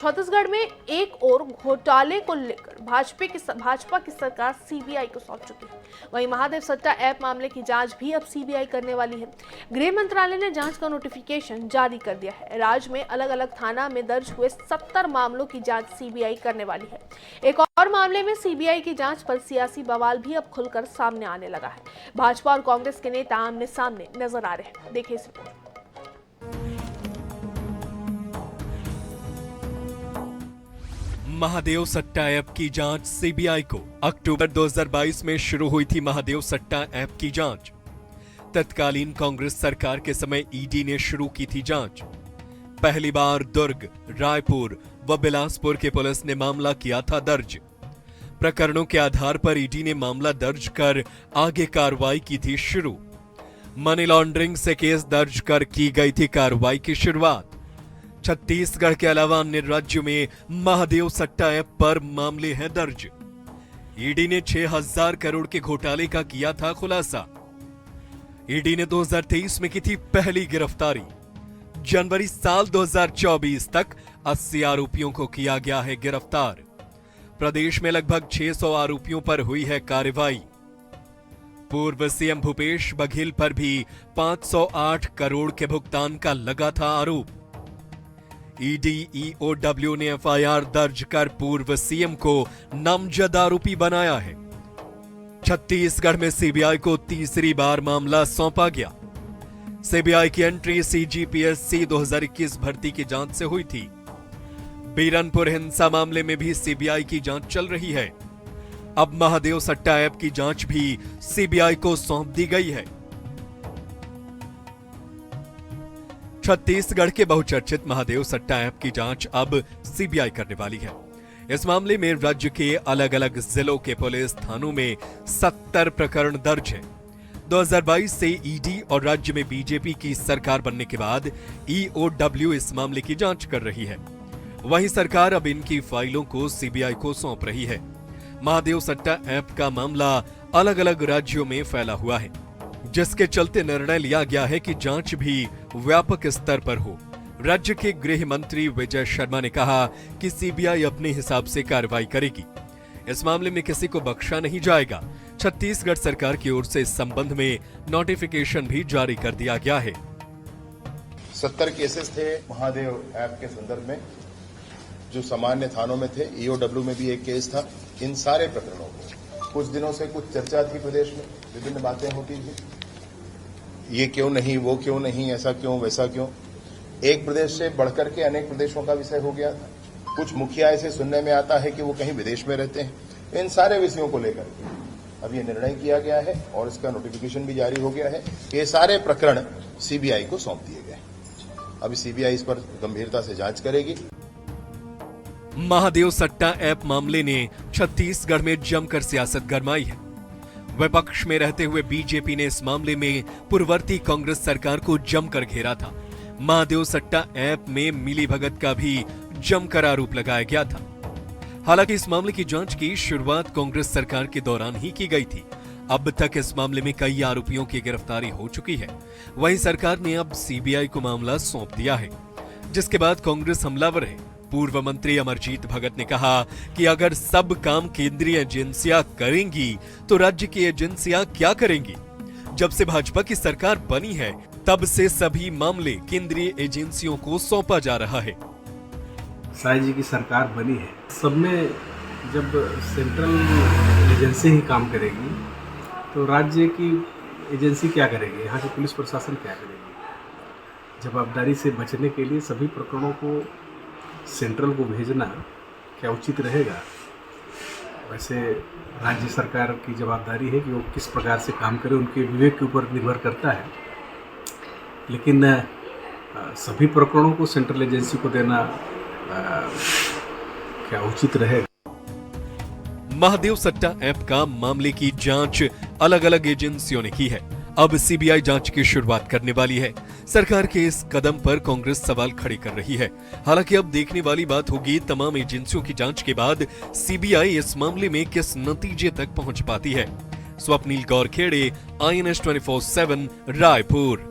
छत्तीसगढ़ में एक और घोटाले को लेकर भाजपा की सरकार सीबीआई को सौंप चुकी है। वहीं महादेव सट्टा ऐप मामले की जांच भी अब सीबीआई करने वाली है। गृह मंत्रालय ने जांच का नोटिफिकेशन जारी कर दिया है। राज्य में अलग अलग थाना में दर्ज हुए 70 मामलों की जांच सीबीआई करने वाली है। एक और मामले में सीबीआई की जांच पर सियासी बवाल भी अब खुलकर सामने आने लगा है। भाजपा और कांग्रेस के नेता आमने सामने नजर आ रहे हैं। देखिए इस रिपोर्ट। महादेव सट्टा ऐप की जांच सीबीआई को। अक्टूबर 2022 में शुरू हुई थी महादेव सट्टा ऐप की जांच। तत्कालीन कांग्रेस सरकार के समय ईडी ने शुरू की थी जांच। पहली बार दुर्ग, रायपुर व बिलासपुर के पुलिस ने मामला किया था दर्ज। प्रकरणों के आधार पर ईडी ने मामला दर्ज कर आगे कार्रवाई की थी शुरू। मनी लॉन्ड्रिंग से केस दर्ज कर की गई थी कार्रवाई की शुरुआत। छत्तीसगढ़ के अलावा अन्य राज्यों में महादेव सट्टा ऐप पर मामले हैं दर्ज। ईडी ने 6000 करोड़ के घोटाले का किया था खुलासा। ईडी ने 2023 में की थी पहली गिरफ्तारी। जनवरी साल 2024 तक 80 आरोपियों को किया गया है गिरफ्तार। प्रदेश में लगभग 600 आरोपियों पर हुई है कार्रवाई। पूर्व सीएम भूपेश बघेल पर भी 508 करोड़ के भुगतान का लगा था आरोप। ईओडब्ल्यू ने एफआईआर दर्ज कर पूर्व सीएम को नामजद आरोपी बनाया है। छत्तीसगढ़ में सीबीआई को तीसरी बार मामला सौंपा गया। सीबीआई की एंट्री सीजीपीएससी 2021 भर्ती की जांच से हुई थी। बीरनपुर हिंसा मामले में भी सीबीआई की जांच चल रही है। अब महादेव सट्टा ऐप की जांच भी सीबीआई को सौंप दी गई है। छत्तीसगढ़ के बहुचर्चित महादेव सट्टा ऐप की जांच अब सीबीआई करने वाली है। इस मामले में राज्य के अलग अलग जिलों के पुलिस थानों में 70 प्रकरण दर्ज है। 2022 से ईडी और राज्य में बीजेपी की सरकार बनने के बाद ईओडब्ल्यू इस मामले की जांच कर रही है। वहीं सरकार अब इनकी फाइलों को सीबीआई को सौंप रही है। महादेव सट्टा ऐप का मामला अलग अलग राज्यों में फैला हुआ है, जिसके चलते निर्णय लिया गया है कि जांच भी व्यापक स्तर पर हो। राज्य के गृह मंत्री विजय शर्मा ने कहा कि सीबीआई अपने हिसाब से कार्रवाई करेगी। इस मामले में किसी को बख्शा नहीं जाएगा। छत्तीसगढ़ सरकार की ओर से इस संबंध में नोटिफिकेशन भी जारी कर दिया गया है। 70 केसेस थे महादेव ऐप के संदर्भ में, जो सामान्य थानों में थे। ईओडब्ल्यू में भी एक केस था। इन सारे प्रकरणों को कुछ दिनों से कुछ चर्चा थी, प्रदेश में विभिन्न बातें होती थी, ये क्यों नहीं, वो क्यों नहीं, ऐसा क्यों, वैसा क्यों। एक प्रदेश से बढ़कर के अनेक प्रदेशों का विषय हो गया था। कुछ मुखिया ऐसे सुनने में आता है कि वो कहीं विदेश में रहते हैं। इन सारे विषयों को लेकर के अब ये निर्णय किया गया है और इसका नोटिफिकेशन भी जारी हो गया है। ये सारे प्रकरण सीबीआई को सौंप दिए गए। अभी सीबीआई इस पर गंभीरता से जांच करेगी। महादेव सट्टा ऐप मामले ने छत्तीसगढ़ में जमकर सियासत गरमाई है। विपक्ष में रहते हुए बीजेपी ने इस मामले में पूर्ववर्ती कांग्रेस सरकार को जमकर घेरा था। महादेव सट्टा ऐप में मिलीभगत का भी जमकर आरोप लगाया गया था। हालांकि इस मामले की जांच की शुरुआत कांग्रेस सरकार के दौरान ही की गई थी। अब तक इस मामले में कई आरोपियों की गिरफ्तारी हो चुकी है। वहीं सरकार ने अब सीबीआई को मामला सौंप दिया है, जिसके बाद कांग्रेस हमलावर है। पूर्व मंत्री अमरजीत भगत ने कहा कि अगर सब काम केंद्रीय एजेंसियां करेंगी तो राज्य की एजेंसियां क्या करेंगी। जब से भाजपा की सरकार बनी है तब से सभी मामले केंद्रीय एजेंसियों को सौंपा जा रहा है। साई जी की सरकार बनी है, सब में जब सेंट्रल एजेंसी ही काम करेगी तो राज्य की एजेंसी क्या करेगी, यहाँ की पुलिस प्रशासन क्या करेगी। जवाबदारी से बचने के लिए सभी प्रकरणों को सेंट्रल को भेजना क्या उचित रहेगा। वैसे राज्य सरकार की जवाबदारी है कि वो किस प्रकार से काम करे, उनके विवेक के ऊपर निर्भर करता है। लेकिन सभी प्रकरणों को सेंट्रल एजेंसी को देना क्या उचित रहेगा। महादेव सट्टा ऐप का मामले की जांच अलग अलग एजेंसियों ने की है। अब सीबीआई जांच की शुरुआत करने वाली है। सरकार के इस कदम पर कांग्रेस सवाल खड़े कर रही है। हालांकि अब देखने वाली बात होगी तमाम एजेंसियों की जांच के बाद सीबीआई इस मामले में किस नतीजे तक पहुंच पाती है। स्वप्निल गौरखेड़े, INS 24/7 रायपुर।